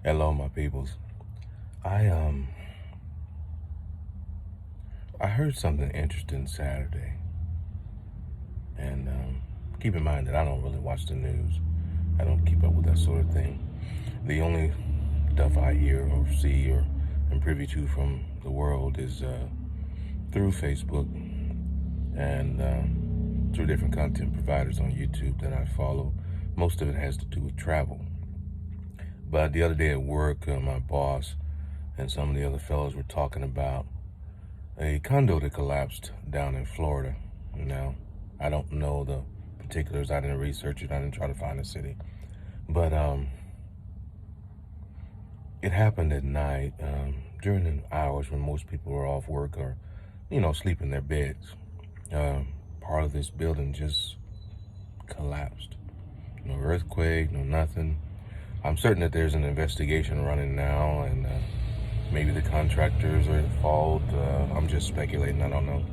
Hello, my peoples. I I heard something interesting Saturday, and keep in mind that I don't really watch the news. I don't keep up with that sort of thing. The only stuff I hear or see or am privy to from the world is through Facebook and through different content providers on YouTube that I follow. Most of it has to do with travel. But the other day at work, my boss and some of the other fellows were talking about a condo that collapsed down in Florida. Now, I don't know the particulars. I didn't research it. I didn't try to find the city. But it happened at night during the hours when most people are off work or, sleep in their beds. Part of this building just collapsed. No earthquake, no nothing. I'm certain that there's an investigation running now, and maybe the contractors are at fault. I'm just speculating. I don't know.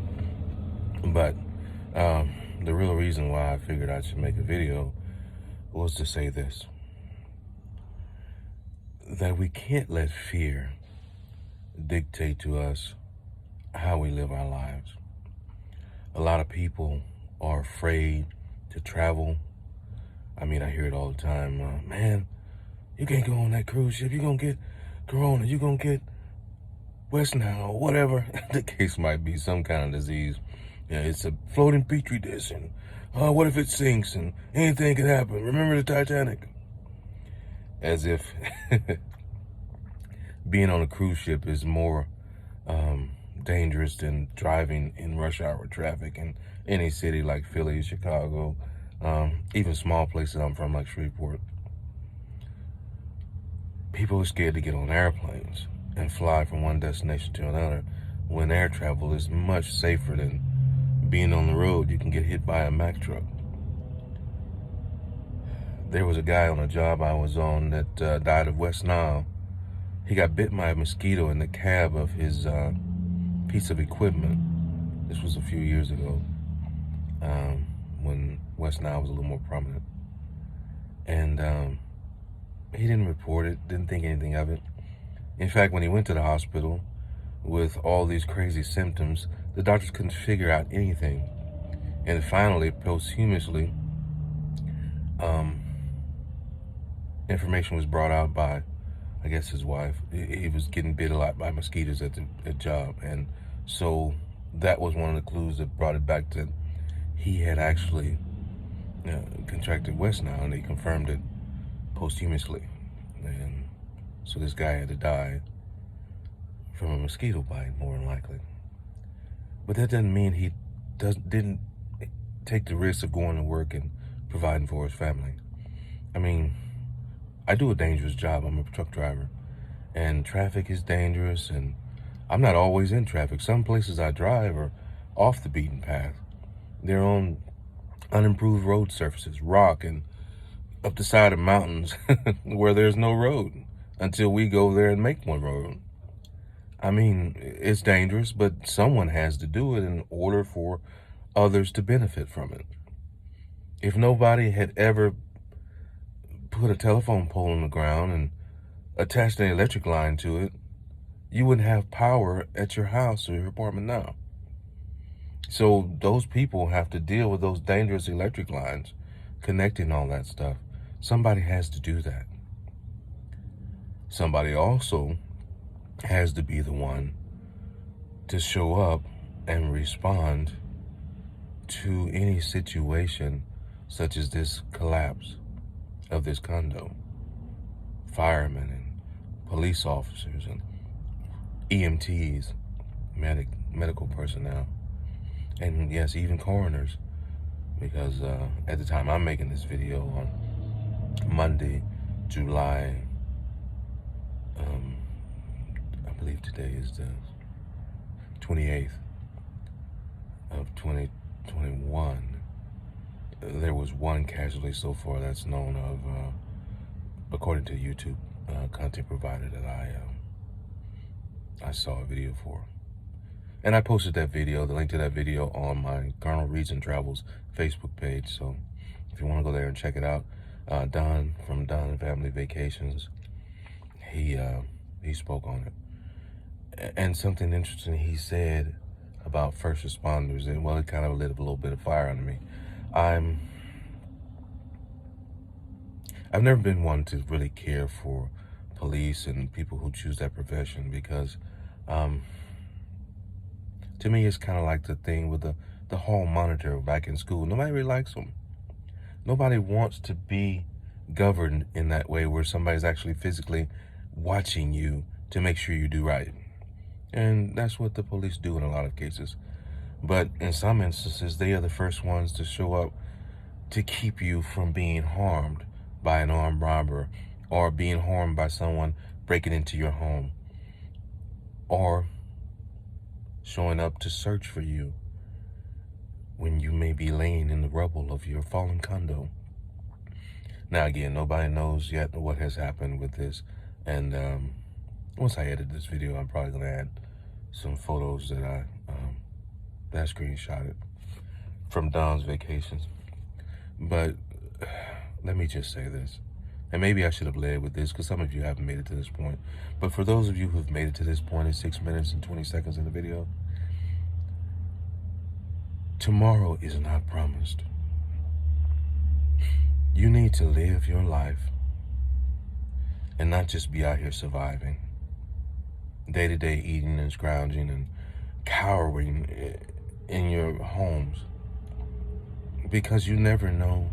But the real reason why I figured I should make a video was to say this: that we can't let fear dictate to us how we live our lives. A lot of people are afraid to travel. I mean, I hear it all the time. Man, you can't go on that cruise ship. You're going to get corona. You're going to get West Nile or whatever the case might be, some kind of disease. Yeah, it's a floating petri dish. And what if it sinks and anything could happen? Remember the Titanic? As if being on a cruise ship is more dangerous than driving in rush hour traffic in any city like Philly, Chicago, even small places I'm from like Shreveport. People are scared to get on airplanes and fly from one destination to another when air travel is much safer than being on the road. You can get hit by a Mack truck. There was a guy on a job I was on that died of West Nile. He got bit by a mosquito in the cab of his piece of equipment. This was a few years ago, when West Nile was a little more prominent. And he didn't report it, didn't think anything of it. In fact, when he went to the hospital with all these crazy symptoms, the doctors couldn't figure out anything. And finally, posthumously, information was brought out by, I guess, his wife. He was getting bit a lot by mosquitoes at the job. And so that was one of the clues that brought it back to he had actually contracted West Nile, and they confirmed it posthumously. And so this guy had to die from a mosquito bite, more than likely. But that doesn't mean he didn't take the risk of going to work and providing for his family. I mean, I do a dangerous job. I'm a truck driver, and traffic is dangerous, and I'm not always in traffic. Some places I drive are off the beaten path. They're on unimproved road surfaces, rock, and up the side of mountains where there's no road until we go there and make one road. I mean, it's dangerous, but someone has to do it in order for others to benefit from it. If nobody had ever put a telephone pole in the ground and attached an electric line to it, you wouldn't have power at your house or your apartment now. So those people have to deal with those dangerous electric lines, connecting all that stuff. Somebody has to do that. Somebody also has to be the one to show up and respond to any situation such as this collapse of this condo. Firemen and police officers and EMTs, medical personnel, and yes, even coroners, because at the time I'm making this video on Monday, July, I believe today is the 28th of 2021, there was one casualty so far that's known of, according to YouTube content provider that I saw a video for. And I posted that video, the link to that video, on my Colonel Reads and Travels Facebook page. So if you want to go there and check it out, Don from Don and Family Vacations he spoke on it. And something interesting he said about first responders, and well, it kind of lit a little bit of fire under me. I've never been one to really care for police and people who choose that profession, because to me it's kind of like the thing with the hall monitor back in school. Nobody really likes them. Nobody wants to be governed in that way, where somebody's actually physically watching you to make sure you do right. And that's what the police do in a lot of cases. But in some instances, they are the first ones to show up to keep you from being harmed by an armed robber, or being harmed by someone breaking into your home, or showing up to search for you when you may be laying in the rubble of your fallen condo. Now, again, nobody knows yet what has happened with this. And once I edit this video, I'm probably going to add some photos that I screenshotted from Don's vacations. But let me just say this. And maybe I should have led with this, because some of you haven't made it to this point. But for those of you who've made it to this point in 6 minutes and 20 seconds in the video, tomorrow is not promised. You need to live your life and not just be out here surviving, day to day eating and scrounging and cowering in your homes, because you never know.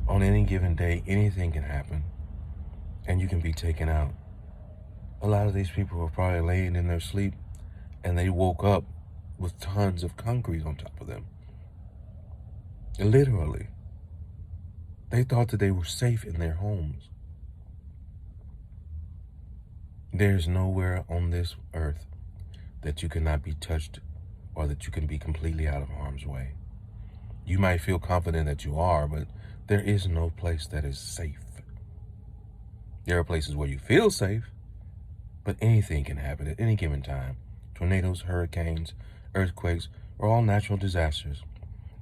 On any given day, anything can happen and you can be taken out. A lot of these people were probably laying in their sleep and they woke up with tons of concrete on top of them. Literally. They thought that they were safe in their homes. There's nowhere on this earth that you cannot be touched, or that you can be completely out of harm's way. You might feel confident that you are, but there is no place that is safe. There are places where you feel safe, but anything can happen at any given time. Tornadoes, hurricanes, earthquakes are all natural disasters.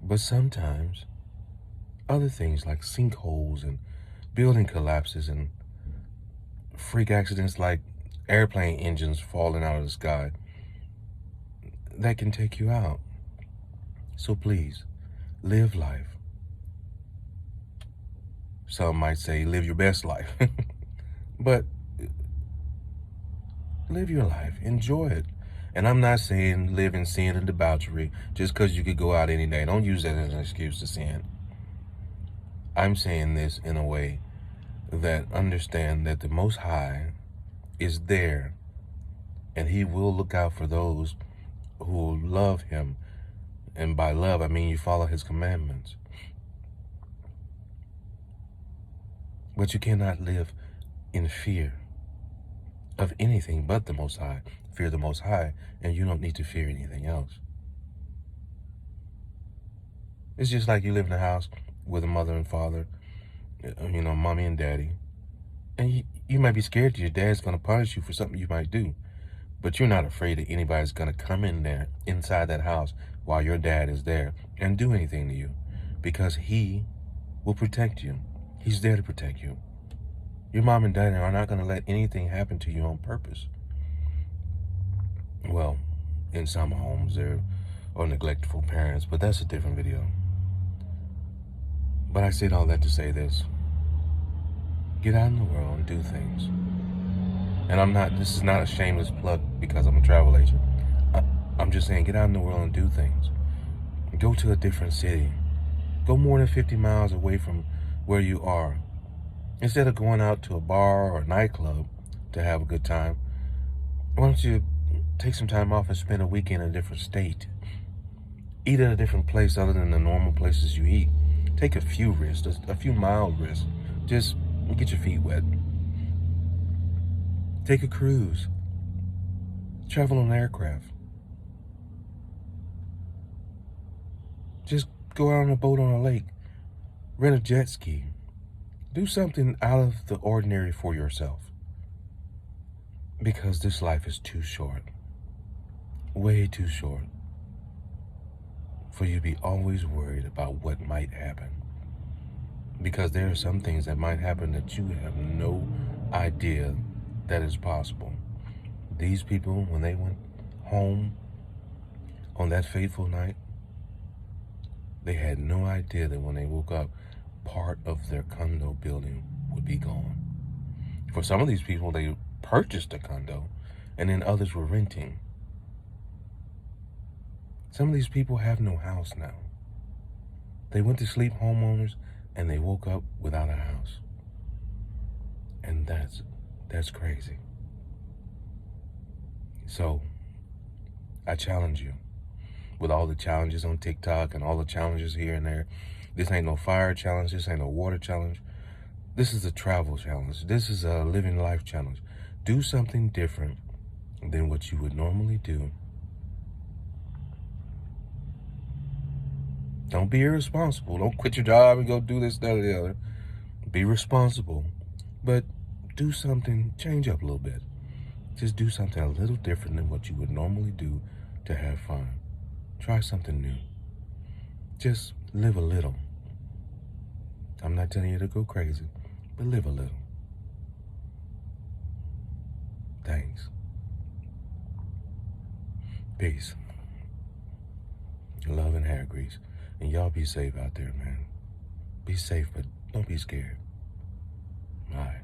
But sometimes other things like sinkholes and building collapses and freak accidents like airplane engines falling out of the sky, that can take you out. So please, live life. Some might say live your best life. But live your life. Enjoy it. And I'm not saying live in sin and debauchery just because you could go out any day. Don't use that as an excuse to sin. I'm saying this in a way that understand that the Most High is there, and He will look out for those who love Him. And by love, I mean you follow His commandments. But you cannot live in fear of anything but the Most High. Fear the Most High, and you don't need to fear anything else. It's just like you live in a house with a mother and father, mommy and daddy. And you might be scared that your dad's going to punish you for something you might do. But you're not afraid that anybody's going to come in there, inside that house, while your dad is there and do anything to you. Because He will protect you. He's there to protect you. Your mom and dad are not going to let anything happen to you on purpose. Well, in some homes there are neglectful parents, but that's a different video. But I said all that to say this. Get out in the world and do things. And this is not a shameless plug because I'm a travel agent. I'm just saying, get out in the world and do things. Go to a different city. Go more than 50 miles away from where you are. Instead of going out to a bar or a nightclub to have a good time, why don't you take some time off and spend a weekend in a different state? Eat at a different place other than the normal places you eat. Take a few risks, a few mild risks. Just get your feet wet. Take a cruise. Travel on an aircraft. Just go out on a boat on a lake. Rent a jet ski. Do something out of the ordinary for yourself. Because this life is too short. Way too short. For you to be always worried about what might happen. Because there are some things that might happen that you have no idea that is possible. These people, when they went home on that fateful night, they had no idea that when they woke up, part of their condo building would be gone. For some of these people, they purchased a condo, and then others were renting. Some of these people have no house now. They went to sleep homeowners, and they woke up without a house. And that's crazy. So, I challenge you, with all the challenges on TikTok and all the challenges here and there. This ain't no fire challenge. This ain't no water challenge. This is a travel challenge. This is a living life challenge. Do something different than what you would normally do. Don't be irresponsible. Don't quit your job and go do this, that, or the other. Be responsible, but do something, change up a little bit. Just do something a little different than what you would normally do to have fun. Try something new. Just live a little. I'm not telling you to go crazy, but live a little. Thanks. Peace. Love and hair grease. And y'all be safe out there, man. Be safe, but don't be scared. All right.